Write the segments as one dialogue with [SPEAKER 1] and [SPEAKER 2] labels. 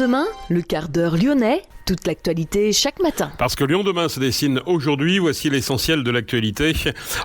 [SPEAKER 1] Lyon demain, le quart d'heure lyonnais, toute l'actualité chaque matin.
[SPEAKER 2] Parce que Lyon demain se dessine aujourd'hui, voici l'essentiel de l'actualité.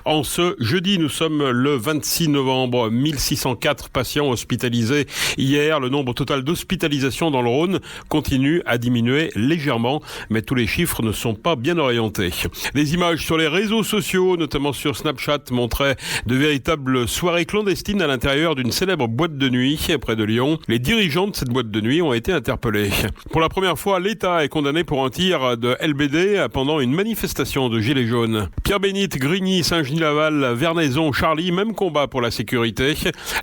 [SPEAKER 2] En ce jeudi, nous sommes le 26 novembre, 1604 patients hospitalisés hier. Le nombre total d'hospitalisations dans le Rhône continue à diminuer légèrement, mais tous les chiffres ne sont pas bien orientés. Des images sur les réseaux sociaux, notamment sur Snapchat, montraient de véritables soirées clandestines à l'intérieur d'une célèbre boîte de nuit près de Lyon. Les dirigeants de cette boîte de nuit ont été interpellés. Pour la première fois, l'État est condamné pour un tir de LBD pendant une manifestation de Gilets jaunes. Pierre-Bénite, Grigny, Saint-Genis-Laval, Vernaison, Charly, même combat pour la sécurité.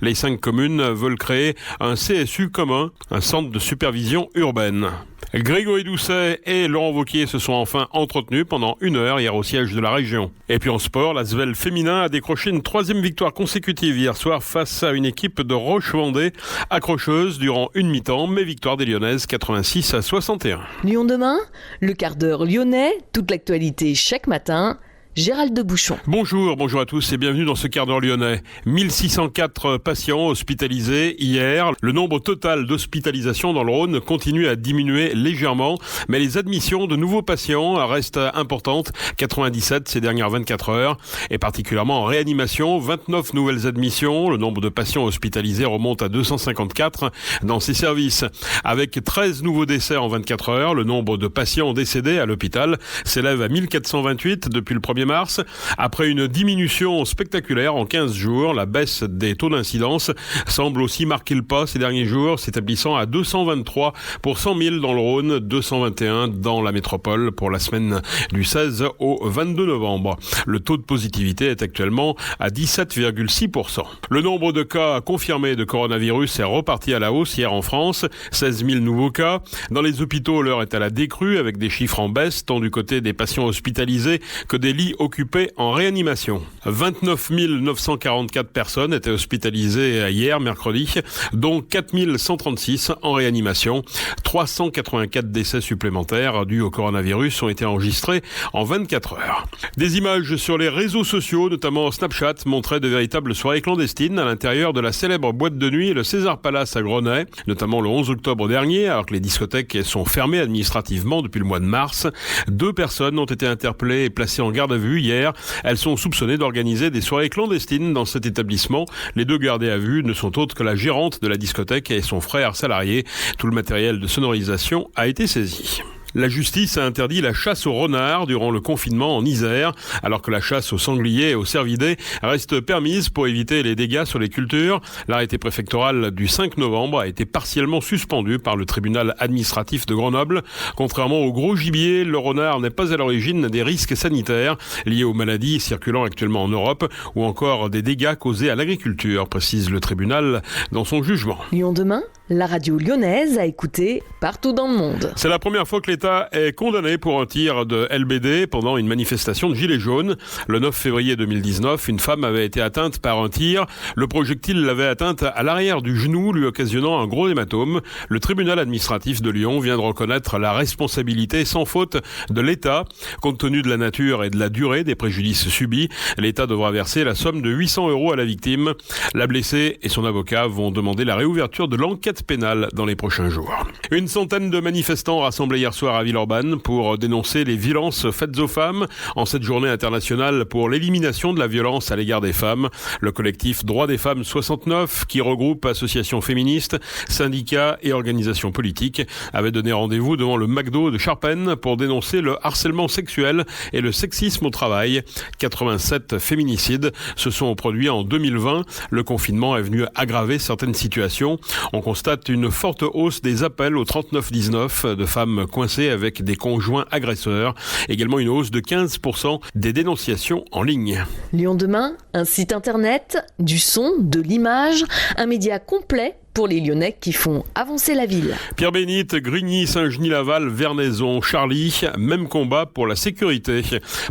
[SPEAKER 2] Les 5 communes veulent créer un CSU commun, un centre de supervision urbaine. Grégory Doucet et Laurent Wauquiez se sont enfin entretenus pendant 1 heure hier au siège de la région. Et puis en sport, l'Asvel féminin a décroché une 3e victoire consécutive hier soir face à une équipe de Roche-Vendée accrocheuse durant une mi-temps, mais victoire des Lyonnaises 86-61.
[SPEAKER 1] Lyon demain, le quart d'heure lyonnais, toute l'actualité chaque matin. Gérald de Bouchon.
[SPEAKER 2] Bonjour à tous et bienvenue dans ce quart d'heure lyonnais. 1604 patients hospitalisés hier. Le nombre total d'hospitalisations dans le Rhône continue à diminuer légèrement, mais les admissions de nouveaux patients restent importantes, 97 ces dernières 24 heures, et particulièrement en réanimation, 29 nouvelles admissions. Le nombre de patients hospitalisés remonte à 254 dans ces services. Avec 13 nouveaux décès en 24 heures, le nombre de patients décédés à l'hôpital s'élève à 1428 depuis le 1er mars. Après une diminution spectaculaire en 15 jours, la baisse des taux d'incidence semble aussi marquer le pas ces derniers jours, s'établissant à 223 pour 100 000 dans le Rhône, 221 dans la métropole pour la semaine du 16 au 22 novembre. Le taux de positivité est actuellement à 17,6%. Le nombre de cas confirmés de coronavirus est reparti à la hausse hier en France, 16 000 nouveaux cas. Dans les hôpitaux, l'heure est à la décrue avec des chiffres en baisse, tant du côté des patients hospitalisés que des lits occupés en réanimation. 29 944 personnes étaient hospitalisées hier, mercredi, dont 4 136 en réanimation. 384 décès supplémentaires dus au coronavirus ont été enregistrés en 24 heures. Des images sur les réseaux sociaux, notamment Snapchat, montraient de véritables soirées clandestines à l'intérieur de la célèbre boîte de nuit, le César Palace à Grenay, notamment le 11 octobre dernier, alors que les discothèques sont fermées administrativement depuis le mois de mars. 2 personnes ont été interpellées et placées en garde à vue hier. Elles sont soupçonnées d'organiser des soirées clandestines dans cet établissement. Les 2 gardées à vue ne sont autres que la gérante de la discothèque et son frère salarié. Tout le matériel de sonorisation a été saisi. La justice a interdit la chasse aux renards durant le confinement en Isère, alors que la chasse aux sangliers et aux cervidés reste permise pour éviter les dégâts sur les cultures. L'arrêté préfectoral du 5 novembre a été partiellement suspendu par le tribunal administratif de Grenoble. Contrairement au gros gibier, le renard n'est pas à l'origine des risques sanitaires liés aux maladies circulant actuellement en Europe ou encore des dégâts causés à l'agriculture, précise le tribunal dans son jugement.
[SPEAKER 1] Lyon demain, la radio lyonnaise à écouter partout dans le monde.
[SPEAKER 2] C'est la première fois que l'État est condamné pour un tir de LBD pendant une manifestation de Gilets jaunes. Le 9 février 2019, une femme avait été atteinte par un tir. Le projectile l'avait atteinte à l'arrière du genou, lui occasionnant un gros hématome. Le tribunal administratif de Lyon vient de reconnaître la responsabilité sans faute de l'État. Compte tenu de la nature et de la durée des préjudices subis, l'État devra verser la somme de 800 € à la victime. La blessée et son avocat vont demander la réouverture de l'enquête pénale dans les prochains jours. Une centaine de manifestants rassemblés hier soir à Villeurbanne pour dénoncer les violences faites aux femmes en cette journée internationale pour l'élimination de la violence à l'égard des femmes. Le collectif Droits des femmes 69, qui regroupe associations féministes, syndicats et organisations politiques, avait donné rendez-vous devant le McDo de Charpennes pour dénoncer le harcèlement sexuel et le sexisme au travail. 87 féminicides se sont produits en 2020. Le confinement est venu aggraver certaines situations. On constate une forte hausse des appels au 3919 de femmes coincées avec des conjoints agresseurs. Également une hausse de 15% des dénonciations en ligne.
[SPEAKER 1] Lyon demain, un site internet, du son, de l'image, un média complet pour les Lyonnais qui font avancer la ville.
[SPEAKER 2] Pierre-Bénite, Grigny, Saint-Genis-Laval, Vernaison, Charly, même combat pour la sécurité.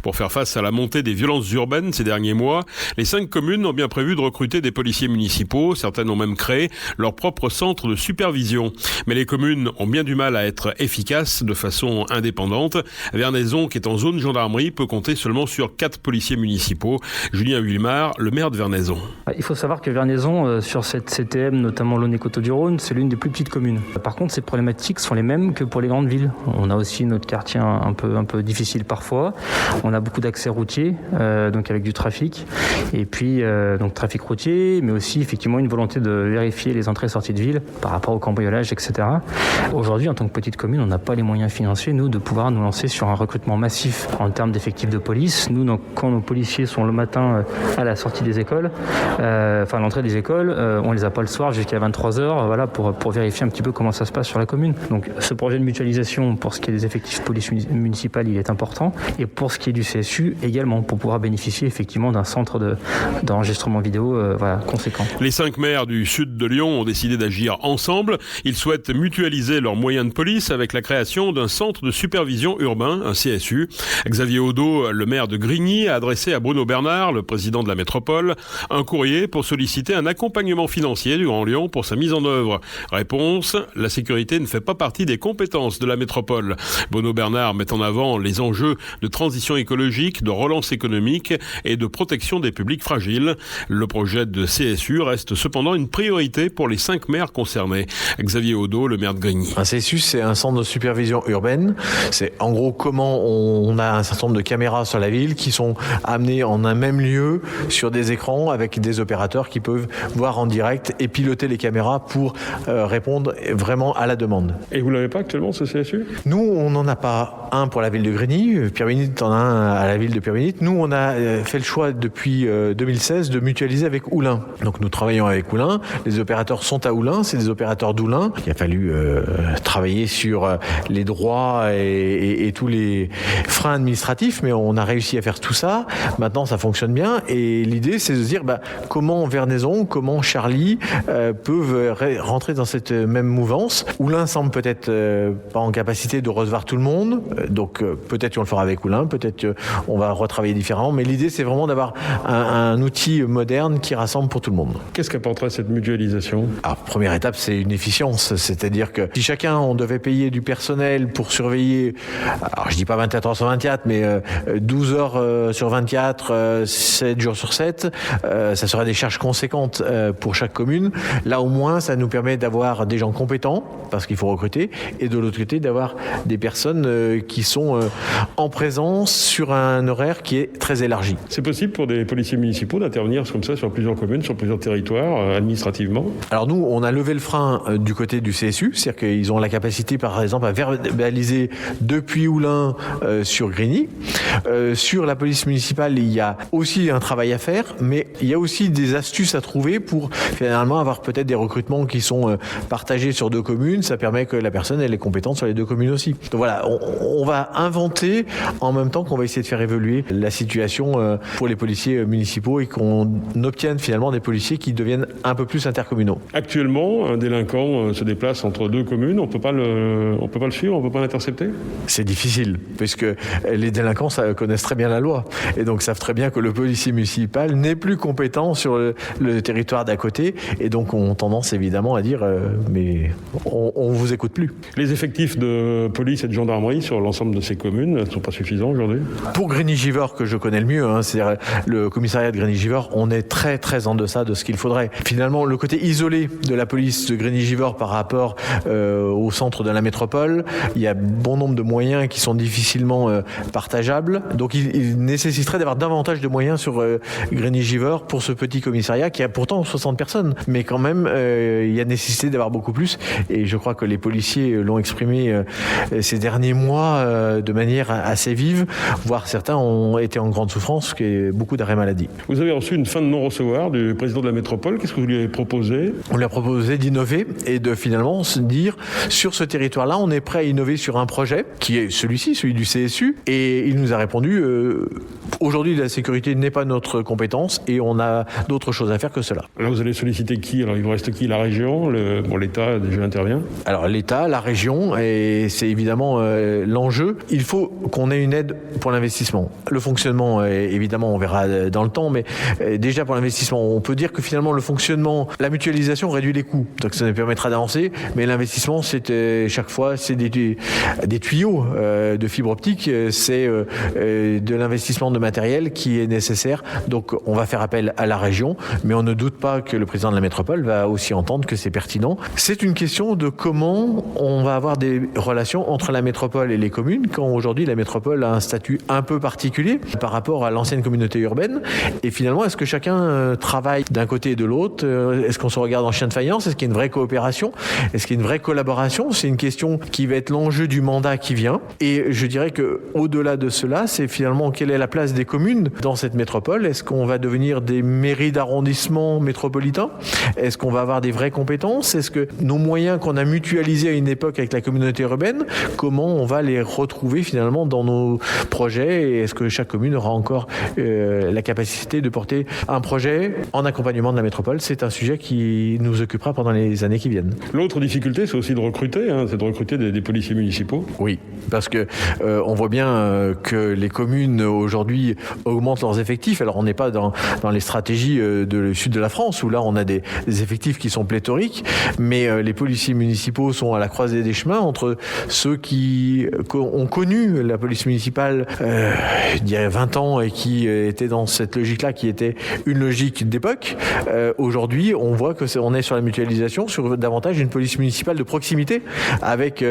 [SPEAKER 2] Pour faire face à la montée des violences urbaines ces derniers mois, les 5 communes ont bien prévu de recruter des policiers municipaux. Certaines ont même créé leur propre centre de supervision. Mais les communes ont bien du mal à être efficaces de façon indépendante. Vernaison, qui est en zone gendarmerie, peut compter seulement sur 4 policiers municipaux. Julien Huillemard, le maire de Vernaison.
[SPEAKER 3] Il faut savoir que Vernaison, sur cette CTM, notamment l'Aune Rhône-Côte-du-Rhône, c'est l'une des plus petites communes. Par contre, ces problématiques sont les mêmes que pour les grandes villes. On a aussi notre quartier un peu difficile parfois. On a beaucoup d'accès routiers, donc avec du trafic. Et puis, donc trafic routier, mais aussi effectivement une volonté de vérifier les entrées et sorties de ville par rapport au cambriolage, etc. Aujourd'hui, en tant que petite commune, on n'a pas les moyens financiers, nous, de pouvoir nous lancer sur un recrutement massif en termes d'effectifs de police. Nous, donc, quand nos policiers sont le matin à la sortie des écoles, à l'entrée des écoles, on les a pas le soir jusqu'à 23h, voilà, pour vérifier un petit peu comment ça se passe sur la commune. Donc, ce projet de mutualisation, pour ce qui est des effectifs de police municipale, il est important. Et pour ce qui est du CSU, également, pour pouvoir bénéficier effectivement d'un centre d'enregistrement vidéo conséquent.
[SPEAKER 2] Les 5 maires du sud de Lyon ont décidé d'agir ensemble. Ils souhaitent mutualiser leurs moyens de police avec la création d'un centre de supervision urbain, un CSU. Xavier Audeau, le maire de Grigny, a adressé à Bruno Bernard, le président de la métropole, un courrier pour solliciter un accompagnement financier du Grand Lyon pour sa mise en œuvre. Réponse, la sécurité ne fait pas partie des compétences de la métropole. Bruno Bernard met en avant les enjeux de transition écologique, de relance économique et de protection des publics fragiles. Le projet de CSU reste cependant une priorité pour les 5 maires concernés. Xavier Audeau, le maire de Grigny.
[SPEAKER 4] Un CSU, c'est un centre de supervision urbaine. C'est en gros comment on a un certain nombre de caméras sur la ville qui sont amenées en un même lieu sur des écrans avec des opérateurs qui peuvent voir en direct et piloter les caméras pour répondre vraiment à la demande.
[SPEAKER 2] Et vous l'avez pas actuellement, ce CSU ?
[SPEAKER 4] Nous, on n'en a pas un pour la ville de Grigny. Pierre-Bénite en a un à la ville de Pierre-Bénite. Nous, on a fait le choix depuis 2016 de mutualiser avec Oulin. Donc nous travaillons avec Oulin. Les opérateurs sont à Oulin. C'est des opérateurs d'Oulin. Il a fallu travailler sur les droits et tous les freins administratifs, mais on a réussi à faire tout ça. Maintenant, ça fonctionne bien. Et l'idée, c'est de se dire comment Vernaison, comment Charlie peuvent rentrer dans cette même mouvance. Oulin semble peut-être pas en capacité de recevoir tout le monde. Donc peut-être qu'on le fera avec Oulin, peut-être qu'on va retravailler différemment. Mais l'idée, c'est vraiment d'avoir un outil moderne qui rassemble pour tout le monde.
[SPEAKER 2] Qu'est-ce qu'apporterait cette mutualisation ?
[SPEAKER 4] Alors, première étape, c'est une efficience. C'est-à-dire que si chacun, on devait payer du personnel pour surveiller, alors je dis pas 24 heures sur 24, mais 12 heures sur 24, 7 jours sur 7, ça serait des charges conséquentes pour chaque commune. Là, au moins, ça nous permet d'avoir des gens compétents, parce qu'il faut recruter, et de l'autre côté, d'avoir des personnes qui sont en présence sur un horaire qui est très élargi.
[SPEAKER 2] C'est possible pour des policiers municipaux d'intervenir comme ça sur plusieurs communes, sur plusieurs territoires, administrativement ?
[SPEAKER 4] Alors nous, on a levé le frein du côté du CSU, c'est-à-dire qu'ils ont la capacité, par exemple, à verbaliser depuis Oulin sur Grigny. Sur la police municipale, il y a aussi un travail à faire, mais il y a aussi des astuces à trouver pour finalement avoir peut-être des recrutements qui sont partagés sur 2 communes. Ça permet que la personne ait les compétences sur les 2 communes aussi. Donc voilà, on va inventer en même temps qu'on va essayer de faire évoluer la situation pour les policiers municipaux et qu'on obtienne finalement des policiers qui deviennent un peu plus intercommunaux.
[SPEAKER 2] Actuellement, un délinquant se déplace entre 2 communes, on peut pas le suivre, on peut pas l'intercepter ?
[SPEAKER 4] C'est difficile, puisque les délinquants connaissent très bien la loi et donc savent très bien que le policier municipal n'est plus compétent sur le territoire d'à côté et donc ont tendance évidemment à dire mais on vous écoute plus.
[SPEAKER 2] Les effectifs de police et de gendarmerie sur l'ensemble de ces communes ne sont pas suffisants aujourd'hui ?
[SPEAKER 4] Pour Grigny-Givors, que je connais le mieux, c'est-à-dire le commissariat de Grigny-Givors, on est très très en deçà de ce qu'il faudrait. Finalement, le côté isolé de la police de Grigny-Givors par rapport au centre de la métropole, il y a bon nombre de moyens qui sont difficilement partageables. Donc il nécessiterait d'avoir davantage de moyens sur Grigny-Givors pour ce petit commissariat qui a pourtant 60 personnes. Mais quand même, il y a nécessité d'avoir beaucoup plus. Et je crois que les policiers l'ont exprimé ces derniers mois de manière assez vive, voire certains ont été en grande souffrance, qui est beaucoup d'arrêts maladie.
[SPEAKER 2] Vous avez reçu une fin de non-recevoir du président de la métropole. Qu'est-ce que vous lui avez proposé ?
[SPEAKER 4] On lui a proposé d'innover et de finalement se dire, sur ce territoire-là, on est prêt à innover sur un projet qui est celui-ci, celui du CSU. Et il nous a répondu, aujourd'hui la sécurité n'est pas notre compétence et on a d'autres choses à faire que cela.
[SPEAKER 2] Là, vous allez solliciter qui ? Alors il vous reste qui ? La région ? L'État déjà intervient ?
[SPEAKER 4] Alors l'État, la région, et c'est évidemment l'enjeu. Il faut qu'on ait une aide pour l'investissement. Le fonctionnement, évidemment, on verra dans le temps, mais déjà pour l'investissement, on peut dire que finalement le fonctionnement, la mutualisation réduit les coûts, donc ça nous permettra d'avancer, mais l'investissement, c'est chaque fois, c'est des tuyaux de fibre optique, c'est de l'investissement de matériel qui est nécessaire, donc on va faire appel à la région, mais on ne doute pas que le président de la métropole va aussi aussi entendre que c'est pertinent. C'est une question de comment on va avoir des relations entre la métropole et les communes, quand aujourd'hui la métropole a un statut un peu particulier par rapport à l'ancienne communauté urbaine. Et finalement, est-ce que chacun travaille d'un côté et de l'autre? Est-ce qu'on se regarde en chien de faïence? Est-ce qu'il y a une vraie coopération? Est-ce qu'il y a une vraie collaboration? C'est une question qui va être l'enjeu du mandat qui vient. Et je dirais que au-delà de cela, c'est finalement quelle est la place des communes dans cette métropole? Est-ce qu'on va devenir des mairies d'arrondissement métropolitains? Est-ce qu'on va avoir des vraies compétences? Est-ce que nos moyens qu'on a mutualisés à une époque avec la communauté urbaine, comment on va les retrouver finalement dans nos projets? Et est-ce que chaque commune aura encore la capacité de porter un projet en accompagnement de la métropole? C'est un sujet qui nous occupera pendant les années qui viennent.
[SPEAKER 2] L'autre difficulté, c'est aussi de recruter, c'est de recruter des policiers municipaux.
[SPEAKER 4] Oui, parce que on voit bien que les communes aujourd'hui augmentent leurs effectifs. Alors on n'est pas dans les stratégies du sud de la France où là on a des effectifs qui sont pléthoriques, mais les policiers municipaux sont à la croisée des chemins entre ceux qui ont connu la police municipale il y a 20 ans et qui étaient dans cette logique-là, qui était une logique d'époque. Aujourd'hui, on voit que on est sur la mutualisation, sur davantage une police municipale de proximité, avec,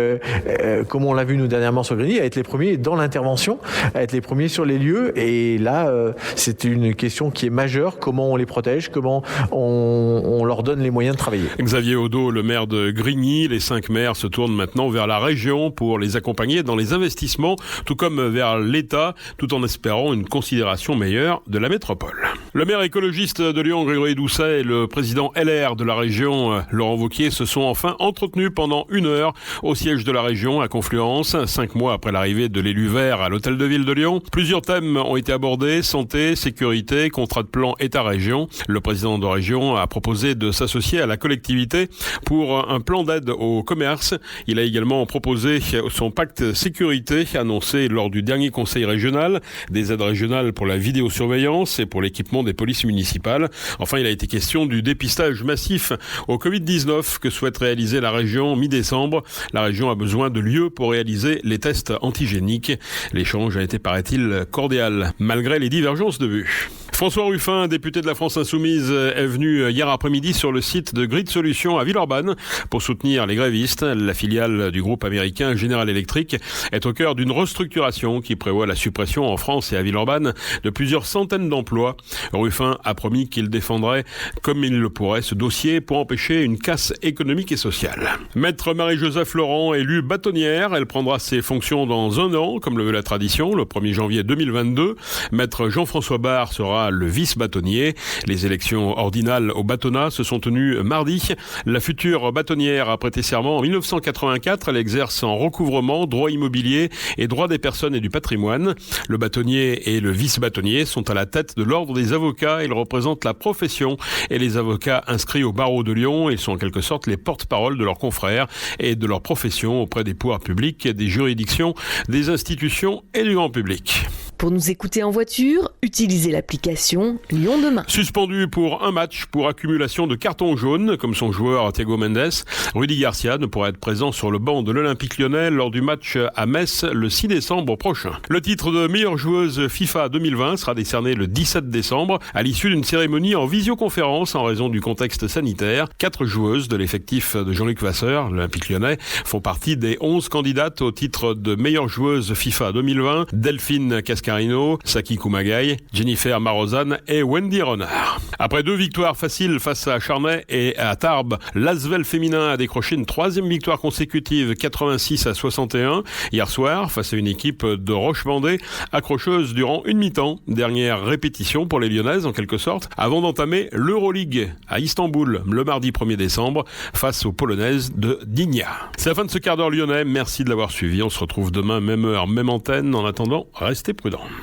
[SPEAKER 4] comme on l'a vu nous dernièrement sur Grigny, à être les premiers dans l'intervention, à être les premiers sur les lieux. Et là, c'est une question qui est majeure. Comment on les protège? Comment on leur donne les moyens de travailler?
[SPEAKER 2] Xavier Odo, le maire de Grigny, les 5 maires se tournent maintenant vers la région pour les accompagner dans les investissements, tout comme vers l'État, tout en espérant une considération meilleure de la métropole. Le maire écologiste de Lyon, Grégory Doucet, et le président LR de la région, Laurent Wauquiez, se sont enfin entretenus pendant 1 heure au siège de la région à Confluence, 5 mois après l'arrivée de l'élu vert à l'hôtel de ville de Lyon. Plusieurs thèmes ont été abordés: santé, sécurité, contrat de plan État-région. Le président de région a proposé de s'associer à la collectivité pour un plan d'aide au commerce. Il a également proposé son pacte sécurité annoncé lors du dernier conseil régional, des aides régionales pour la vidéosurveillance et pour l'équipement des polices municipales. Enfin, il a été question du dépistage massif au Covid-19 que souhaite réaliser la région mi-décembre. La région a besoin de lieux pour réaliser les tests antigéniques. L'échange a été, paraît-il, cordial, malgré les divergences de vues. François Ruffin, député de la France Insoumise, est venu hier après-midi sur le site de Grid Solutions à Villeurbanne pour soutenir les grévistes. La filiale du groupe américain General Electric est au cœur d'une restructuration qui prévoit la suppression en France et à Villeurbanne de plusieurs centaines d'emplois. Ruffin a promis qu'il défendrait, comme il le pourrait, ce dossier pour empêcher une casse économique et sociale. Maître Marie-Joseph Laurent, élue bâtonnière, elle prendra ses fonctions dans 1 an, comme le veut la tradition, le 1er janvier 2022. Maître Jean-François Barre sera le vice-bâtonnier. Les élections ordinales au bâtonnat se sont tenues mardi. La future bâtonnière a prêté serment en 1984. Elle exerce en recouvrement, droit immobilier et droit des personnes et du patrimoine. Le bâtonnier et le vice-bâtonnier sont à la tête de l'ordre des avocats. Ils représentent la profession et les avocats inscrits au barreau de Lyon. Ils sont en quelque sorte les porte-parole de leurs confrères et de leur profession auprès des pouvoirs publics, des juridictions, des institutions et du grand public.
[SPEAKER 1] Pour nous écouter en voiture, utilisez l'application Lyon Demain.
[SPEAKER 2] Suspendu pour un match pour accumulation de cartons jaunes, comme son joueur Thiago Mendes, Rudy Garcia ne pourra être présent sur le banc de l'Olympique Lyonnais lors du match à Metz le 6 décembre prochain. Le titre de meilleure joueuse FIFA 2020 sera décerné le 17 décembre à l'issue d'une cérémonie en visioconférence en raison du contexte sanitaire. 4 joueuses de l'effectif de Jean-Luc Vasseur, l'Olympique Lyonnais, font partie des 11 candidates au titre de meilleure joueuse FIFA 2020. Delphine Cascarino, Saki Kumagai, Jennifer Marozan et Wendy Renard. Après 2 victoires faciles face à Charnay et à Tarbes, l'Asvel féminin a décroché une 3e victoire consécutive, 86-61, hier soir, face à une équipe de Roche-Vendée, accrocheuse durant une mi-temps. Dernière répétition pour les Lyonnaises, en quelque sorte, avant d'entamer l'Euroleague à Istanbul, le mardi 1er décembre, face aux Polonaises de Gdynia. C'est la fin de ce quart d'heure lyonnais. Merci de l'avoir suivi. On se retrouve demain, même heure, même antenne. En attendant, restez prudents.